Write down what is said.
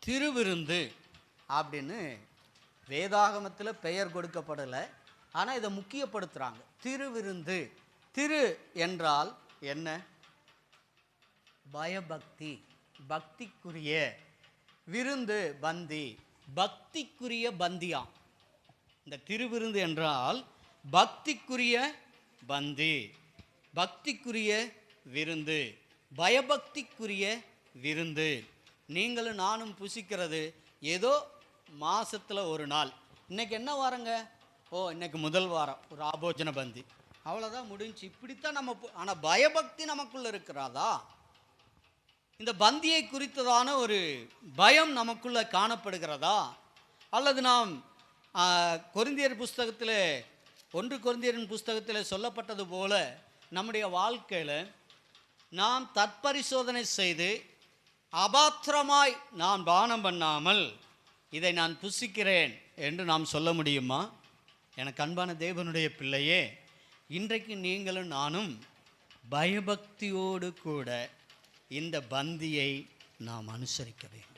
திருவிருந்து அப்படின்னு வேதாகமத்தில் பெயர் கொடுக்கப்படலை, ஆனால் இதை முக்கியப்படுத்துகிறாங்க. திருவிருந்து. திரு என்றால் என்ன? பயபக்தி, பக்திக்குரிய. விருந்து பந்தி, பக்திக்குரிய பந்தியாம். இந்த திருவிருந்து என்றால் பக்திக்குரிய பந்தி, பக்திக்குரிய விருந்து, பயபக்திக்குரிய விருந்து. நீங்களும் நானும் புசிக்கிறது ஏதோ மாதத்தில் ஒரு நாள். இன்றைக்கி என்ன வாரங்க? இன்னைக்கு முதல் வாரம் ஒரு ஆபோஜன பந்தி, அவ்வளோதான், முடிஞ்சு. இப்படித்தான் நம்ம. ஆனால் பயபக்தி நமக்குள்ள இருக்கிறாதா? இந்த பந்தியை குறித்ததான ஒரு பயம் நமக்குள்ள காணப்படுகிறதா? அல்லது நாம் கொரிந்தியர் புஸ்தகத்தில் 1 கொரிந்தியரின் புஸ்தகத்தில் சொல்லப்பட்டது போல நம்முடைய வாழ்க்கையில் நாம் தற்பரிசோதனை செய்து அபாத்திரமாய் நான் பானம் பண்ணாமல் இதை நான் புசிக்கிறேன் என்று நாம் சொல்ல முடியுமா? எனக்கு அன்பான தேவனுடைய பிள்ளையே, இன்றைக்கு நீங்களும் நானும் பயபக்தியோடு கூட இந்த பந்தியை நாம் அனுசரிக்க வேண்டும்.